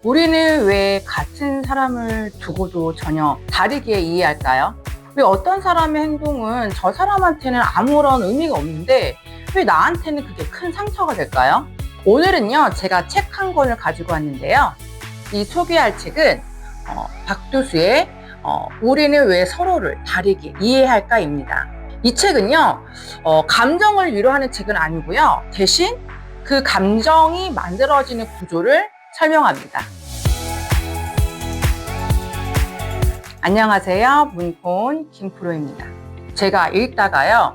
우리는 왜 같은 사람을 두고도 전혀 다르게 이해할까요? 왜 어떤 사람의 행동은 저 사람한테는 아무런 의미가 없는데 왜 나한테는 그게 큰 상처가 될까요? 오늘은요, 제가 책 한 권을 가지고 왔는데요. 이 소개할 책은 박두수의 우리는 왜 서로를 다르게 이해할까입니다. 이 책은요, 감정을 위로하는 책은 아니고요. 대신 그 감정이 만들어지는 구조를 설명합니다. 안녕하세요. 문폰 김프로입니다. 제가 읽다가요,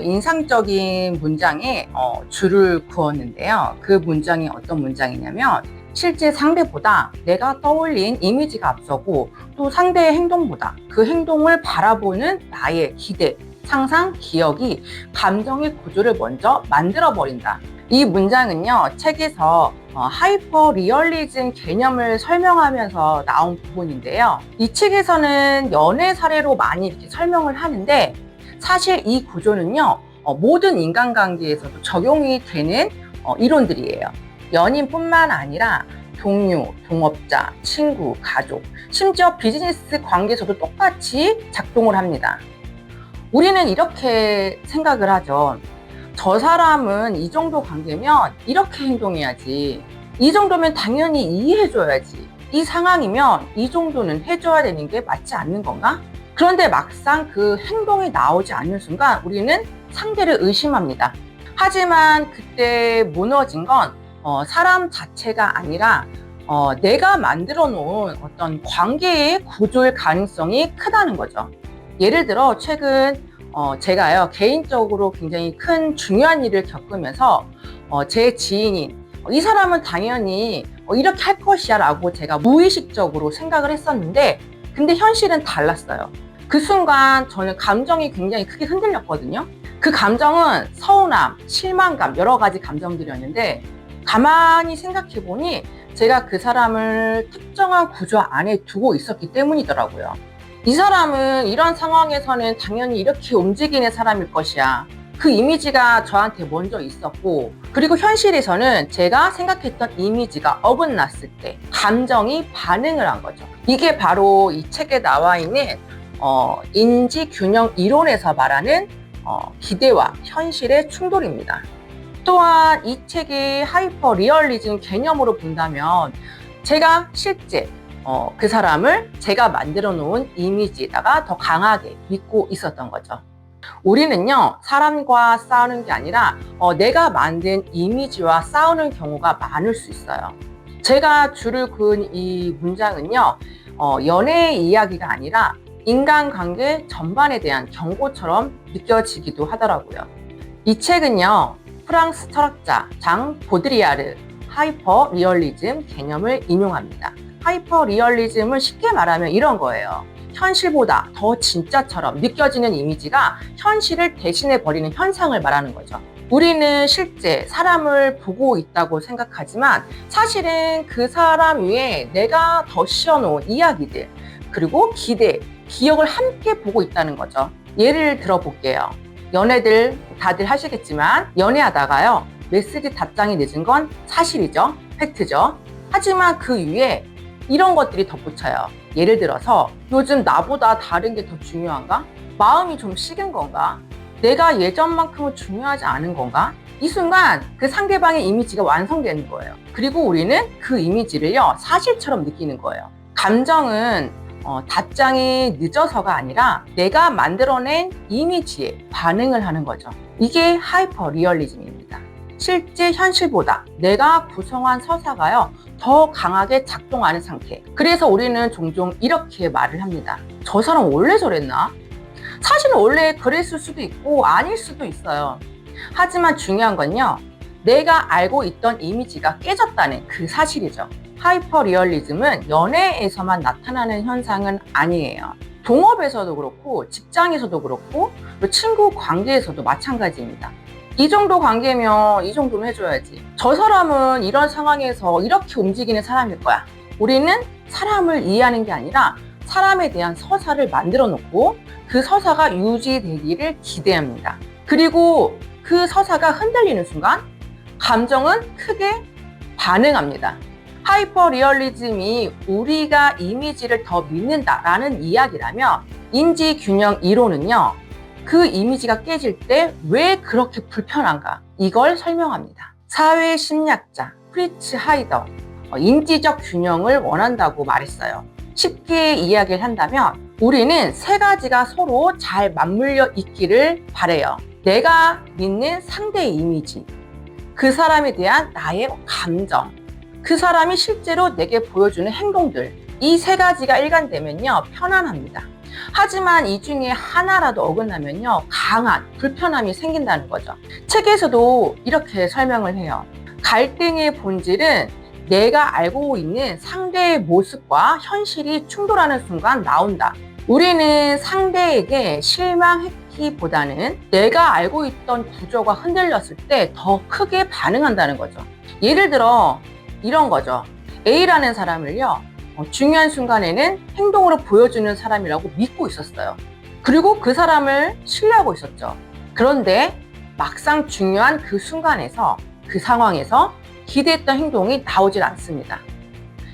인상적인 문장에 줄을 그었는데요. 그 문장이 어떤 문장이냐면, 실제 상대보다 내가 떠올린 이미지가 앞서고 또 상대의 행동보다 그 행동을 바라보는 나의 기대, 상상, 기억이 감정의 구조를 먼저 만들어버린다. 이 문장은요, 책에서 하이퍼 리얼리즘 개념을 설명하면서 나온 부분인데요. 이 책에서는 연애 사례로 많이 이렇게 설명을 하는데, 사실 이 구조는요, 모든 인간관계에서도 적용이 되는 이론들이에요. 연인뿐만 아니라 동료, 동업자, 친구, 가족, 심지어 비즈니스 관계에서도 똑같이 작동을 합니다. 우리는 이렇게 생각을 하죠. 저 사람은 이 정도 관계면 이렇게 행동해야지. 이 정도면 당연히 이해해줘야지. 이 상황이면 이 정도는 해줘야 되는 게 맞지 않는 건가? 그런데 막상 그 행동이 나오지 않는 순간 우리는 상대를 의심합니다. 하지만 그때 무너진 건 사람 자체가 아니라 내가 만들어 놓은 어떤 관계의 구조일 가능성이 크다는 거죠. 예를 들어 최근 제가요, 개인적으로 굉장히 큰 중요한 일을 겪으면서 제 지인인 이 사람은 당연히 이렇게 할 것이야 라고 제가 무의식적으로 생각을 했었는데, 근데 현실은 달랐어요. 그 순간 저는 감정이 굉장히 크게 흔들렸거든요. 그 감정은 서운함, 실망감, 여러 가지 감정들이었는데, 가만히 생각해 보니 제가 그 사람을 특정한 구조 안에 두고 있었기 때문이더라고요. 이 사람은 이런 상황에서는 당연히 이렇게 움직이는 사람일 것이야. 그 이미지가 저한테 먼저 있었고, 그리고 현실에서는 제가 생각했던 이미지가 어긋났을 때 감정이 반응을 한 거죠. 이게 바로 이 책에 나와 있는 인지균형 이론에서 말하는 기대와 현실의 충돌입니다. 또한 이 책이 하이퍼 리얼리즘 개념으로 본다면 제가 실제 그 사람을 제가 만들어 놓은 이미지에다가 더 강하게 믿고 있었던 거죠. 우리는요, 사람과 싸우는 게 아니라 내가 만든 이미지와 싸우는 경우가 많을 수 있어요. 제가 줄을 그은 이 문장은요, 연애의 이야기가 아니라 인간관계 전반에 대한 경고처럼 느껴지기도 하더라고요. 이 책은요, 프랑스 철학자 장 보드리아르 하이퍼 리얼리즘 개념을 인용합니다. 하이퍼 리얼리즘을 쉽게 말하면 이런 거예요. 현실보다 더 진짜처럼 느껴지는 이미지가 현실을 대신해 버리는 현상을 말하는 거죠. 우리는 실제 사람을 보고 있다고 생각하지만 사실은 그 사람 위에 내가 더 씌워놓은 이야기들, 그리고 기대, 기억을 함께 보고 있다는 거죠. 예를 들어 볼게요. 연애들 다들 하시겠지만 연애하다가요, 메시지 답장이 늦은 건 사실이죠. 팩트죠. 하지만 그 위에 이런 것들이 덧붙여요. 예를 들어서 요즘 나보다 다른 게 더 중요한가? 마음이 좀 식은 건가? 내가 예전만큼은 중요하지 않은 건가? 이 순간 그 상대방의 이미지가 완성되는 거예요. 그리고 우리는 그 이미지를요, 사실처럼 느끼는 거예요. 감정은 답장이 늦어서가 아니라 내가 만들어낸 이미지에 반응을 하는 거죠. 이게 하이퍼 리얼리즘입니다. 실제 현실보다 내가 구성한 서사가요, 더 강하게 작동하는 상태. 그래서 우리는 종종 이렇게 말을 합니다. 저 사람 원래 저랬나? 사실은 원래 그랬을 수도 있고 아닐 수도 있어요. 하지만 중요한 건요, 내가 알고 있던 이미지가 깨졌다는 그 사실이죠. 하이퍼 리얼리즘은 연애에서만 나타나는 현상은 아니에요. 동업에서도 그렇고 직장에서도 그렇고 친구 관계에서도 마찬가지입니다. 이 정도 관계면 이 정도는 해줘야지. 저 사람은 이런 상황에서 이렇게 움직이는 사람일 거야. 우리는 사람을 이해하는 게 아니라 사람에 대한 서사를 만들어 놓고 그 서사가 유지되기를 기대합니다. 그리고 그 서사가 흔들리는 순간 감정은 크게 반응합니다. 하이퍼 리얼리즘이 우리가 이미지를 더 믿는다라는 이야기라면 인지 균형 이론은요, 그 이미지가 깨질 때 왜 그렇게 불편한가, 이걸 설명합니다. 사회 심리학자 프리츠 하이더, 인지적 균형을 원한다고 말했어요. 쉽게 이야기를 한다면 우리는 세 가지가 서로 잘 맞물려 있기를 바래요. 내가 믿는 상대의 이미지, 그 사람에 대한 나의 감정, 그 사람이 실제로 내게 보여주는 행동들, 이 세 가지가 일관되면요, 편안합니다. 하지만 이 중에 하나라도 어긋나면요, 강한 불편함이 생긴다는 거죠. 책에서도 이렇게 설명을 해요. 갈등의 본질은 내가 알고 있는 상대의 모습과 현실이 충돌하는 순간 나온다. 우리는 상대에게 실망했기보다는 내가 알고 있던 구조가 흔들렸을 때 더 크게 반응한다는 거죠. 예를 들어 이런 거죠. A라는 사람을요, 중요한 순간에는 행동으로 보여주는 사람이라고 믿고 있었어요. 그리고 그 사람을 신뢰하고 있었죠. 그런데 막상 중요한 그 순간에서, 그 상황에서 기대했던 행동이 나오질 않습니다.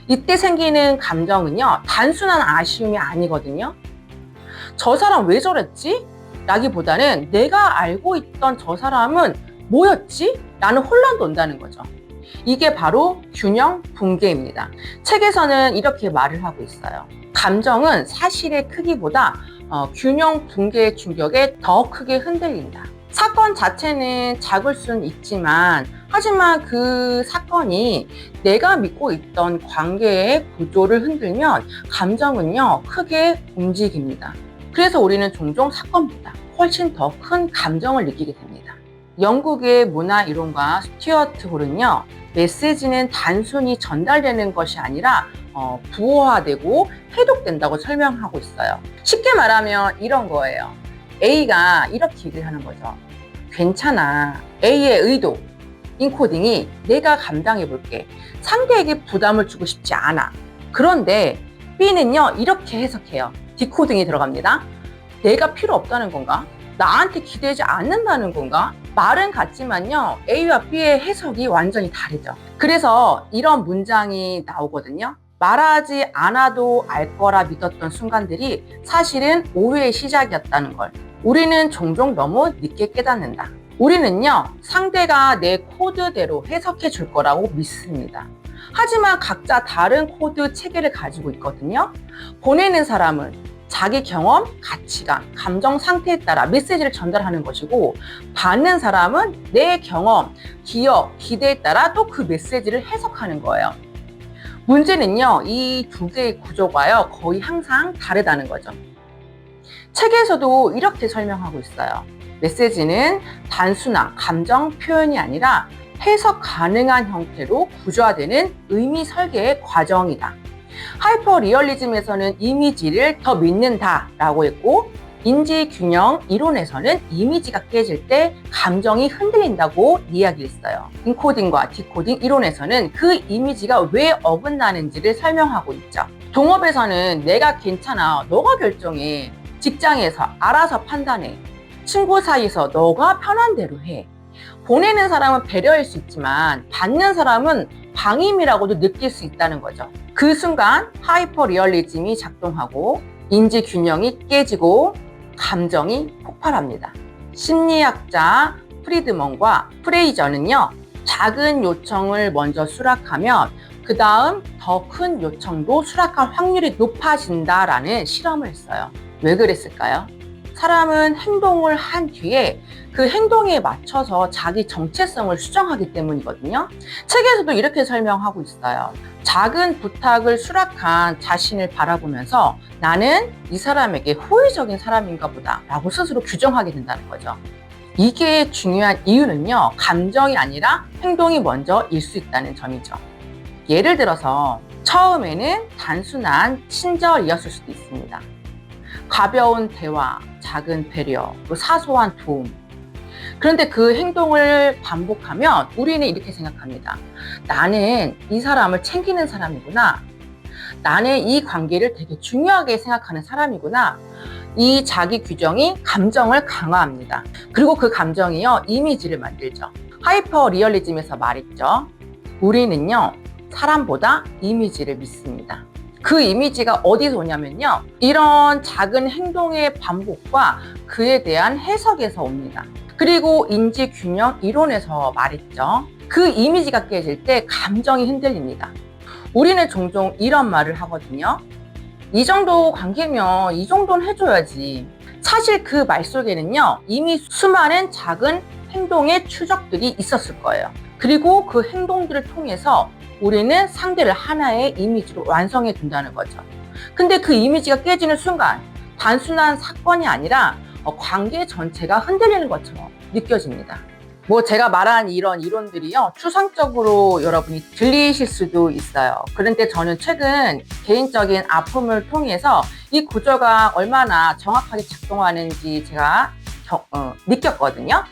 이때 생기는 감정은요, 단순한 아쉬움이 아니거든요. 저 사람 왜 저랬지? 라기보다는 내가 알고 있던 저 사람은 뭐였지? 라는 혼란도 온다는 거죠. 이게 바로 균형 붕괴입니다. 책에서는 이렇게 말을 하고 있어요. 감정은 사실의 크기보다 균형 붕괴의 충격에 더 크게 흔들린다. 사건 자체는 작을 수는 있지만, 하지만 그 사건이 내가 믿고 있던 관계의 구조를 흔들면 감정은요, 크게 움직입니다. 그래서 우리는 종종 사건보다 훨씬 더 큰 감정을 느끼게 됩니다. 영국의 문화이론가 스튜어트 홀은요, 메시지는 단순히 전달되는 것이 아니라 부호화되고 해독된다고 설명하고 있어요. 쉽게 말하면 이런 거예요. A가 이렇게 얘기를 하는 거죠. 괜찮아. A의 의도, 인코딩이 내가 감당해 볼게. 상대에게 부담을 주고 싶지 않아. 그런데 B는요, 이렇게 해석해요. 디코딩이 들어갑니다. 내가 필요 없다는 건가? 나한테 기대지 않는다는 건가? 말은 같지만요, A와 B의 해석이 완전히 다르죠. 그래서 이런 문장이 나오거든요. 말하지 않아도 알 거라 믿었던 순간들이 사실은 오해의 시작이었다는 걸 우리는 종종 너무 늦게 깨닫는다. 우리는요, 상대가 내 코드대로 해석해 줄 거라고 믿습니다. 하지만 각자 다른 코드 체계를 가지고 있거든요. 보내는 사람은 자기 경험, 가치관, 감정 상태에 따라 메시지를 전달하는 것이고, 받는 사람은 내 경험, 기억, 기대에 따라 또 그 메시지를 해석하는 거예요. 문제는요, 이 두 개의 구조가요, 거의 항상 다르다는 거죠. 책에서도 이렇게 설명하고 있어요. 메시지는 단순한 감정 표현이 아니라 해석 가능한 형태로 구조화되는 의미 설계의 과정이다. 하이퍼 리얼리즘에서는 이미지를 더 믿는다라고 했고, 인지 균형 이론에서는 이미지가 깨질 때 감정이 흔들린다고 이야기했어요. 인코딩과 디코딩 이론에서는 그 이미지가 왜 어긋나는지를 설명하고 있죠. 동업에서는 내가 괜찮아, 너가 결정해. 직장에서 알아서 판단해. 친구 사이에서 너가 편한 대로 해. 보내는 사람은 배려일 수 있지만 받는 사람은 방임이라고도 느낄 수 있다는 거죠. 그 순간 하이퍼 리얼리즘이 작동하고 인지 균형이 깨지고 감정이 폭발합니다. 심리학자 프리드먼과 프레이저는요, 작은 요청을 먼저 수락하면 그 다음 더 큰 요청도 수락할 확률이 높아진다라는 실험을 했어요. 왜 그랬을까요? 사람은 행동을 한 뒤에 그 행동에 맞춰서 자기 정체성을 수정하기 때문이거든요. 책에서도 이렇게 설명하고 있어요. 작은 부탁을 수락한 자신을 바라보면서 나는 이 사람에게 호의적인 사람인가 보다 라고 스스로 규정하게 된다는 거죠. 이게 중요한 이유는요, 감정이 아니라 행동이 먼저일 수 있다는 점이죠. 예를 들어서 처음에는 단순한 친절이었을 수도 있습니다. 가벼운 대화, 작은 배려, 또 사소한 도움. 그런데 그 행동을 반복하면 우리는 이렇게 생각합니다. 나는 이 사람을 챙기는 사람이구나. 나는 이 관계를 되게 중요하게 생각하는 사람이구나. 이 자기 규정이 감정을 강화합니다. 그리고 그 감정이요, 이미지를 만들죠. 하이퍼 리얼리즘에서 말했죠. 우리는요, 사람보다 이미지를 믿습니다. 그 이미지가 어디서 오냐면요. 이런 작은 행동의 반복과 그에 대한 해석에서 옵니다. 그리고 인지균형 이론에서 말했죠. 그 이미지가 깨질 때 감정이 흔들립니다. 우리는 종종 이런 말을 하거든요. 이 정도 관계면 이 정도는 해줘야지. 사실 그 말 속에는요, 이미 수많은 작은 행동의 추적들이 있었을 거예요. 그리고 그 행동들을 통해서 우리는 상대를 하나의 이미지로 완성해 둔다는 거죠. 근데 그 이미지가 깨지는 순간 단순한 사건이 아니라 관계 전체가 흔들리는 것처럼 느껴집니다. 뭐 제가 말한 이런 이론들이요, 추상적으로 여러분이 들리실 수도 있어요. 그런데 저는 최근 개인적인 아픔을 통해서 이 구조가 얼마나 정확하게 작동하는지 제가 느꼈거든요.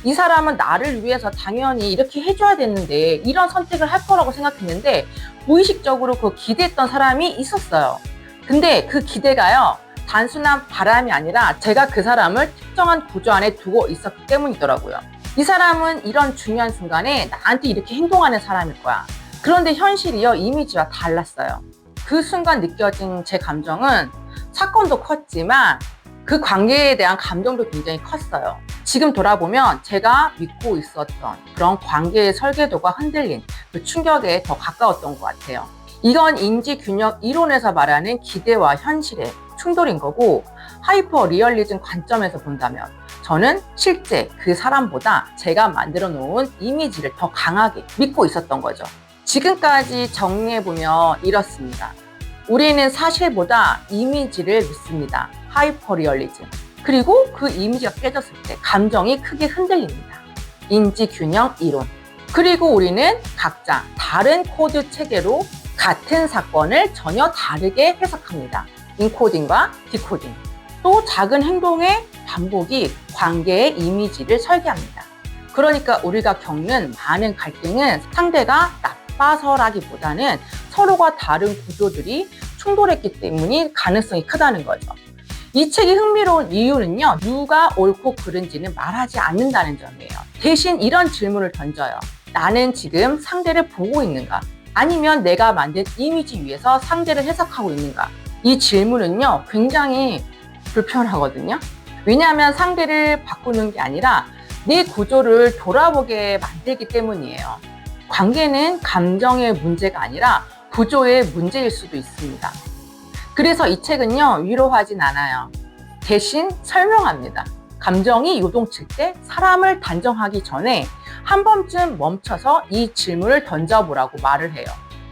이 사람은 나를 위해서 당연히 이렇게 해줘야 되는데 이런 선택을 할 거라고 생각했는데 무의식적으로 그 기대했던 사람이 있었어요. 근데 그 기대가요, 단순한 바람이 아니라 제가 그 사람을 특정한 구조 안에 두고 있었기 때문이더라고요. 이 사람은 이런 중요한 순간에 나한테 이렇게 행동하는 사람일 거야. 그런데 현실이요, 이미지와 달랐어요. 그 순간 느껴진 제 감정은 사건도 컸지만 그 관계에 대한 감정도 굉장히 컸어요. 지금 돌아보면 제가 믿고 있었던 그런 관계의 설계도가 흔들린 그 충격에 더 가까웠던 것 같아요. 이건 인지균형 이론에서 말하는 기대와 현실의 충돌인 거고, 하이퍼 리얼리즘 관점에서 본다면 저는 실제 그 사람보다 제가 만들어 놓은 이미지를 더 강하게 믿고 있었던 거죠. 지금까지 정리해보면 이렇습니다. 우리는 사실보다 이미지를 믿습니다. 하이퍼 리얼리즘. 그리고 그 이미지가 깨졌을 때 감정이 크게 흔들립니다. 인지균형 이론. 그리고 우리는 각자 다른 코드 체계로 같은 사건을 전혀 다르게 해석합니다. 인코딩과 디코딩. 또 작은 행동의 반복이 관계의 이미지를 설계합니다. 그러니까 우리가 겪는 많은 갈등은 상대가 나빠서라기보다는 서로가 다른 구조들이 충돌했기 때문에 가능성이 크다는 거죠. 이 책이 흥미로운 이유는요, 누가 옳고 그른지는 말하지 않는다는 점이에요. 대신 이런 질문을 던져요. 나는 지금 상대를 보고 있는가? 아니면 내가 만든 이미지 위에서 상대를 해석하고 있는가? 이 질문은요, 굉장히 불편하거든요. 왜냐하면 상대를 바꾸는 게 아니라 내 구조를 돌아보게 만들기 때문이에요. 관계는 감정의 문제가 아니라 구조의 문제일 수도 있습니다. 그래서 이 책은요, 위로하진 않아요. 대신 설명합니다. 감정이 요동칠 때 사람을 단정하기 전에 한 번쯤 멈춰서 이 질문을 던져보라고 말을 해요.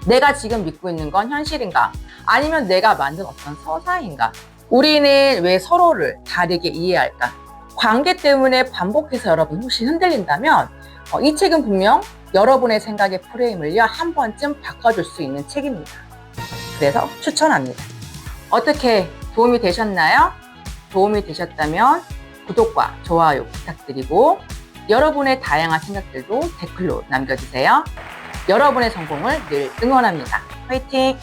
내가 지금 믿고 있는 건 현실인가? 아니면 내가 만든 어떤 서사인가? 우리는 왜 서로를 다르게 이해할까? 관계 때문에 반복해서 여러분 혹시 흔들린다면 이 책은 분명 여러분의 생각의 프레임을요, 한 번쯤 바꿔줄 수 있는 책입니다. 그래서 추천합니다. 어떻게 도움이 되셨나요? 도움이 되셨다면 구독과 좋아요 부탁드리고 여러분의 다양한 생각들도 댓글로 남겨주세요. 여러분의 성공을 늘 응원합니다. 화이팅!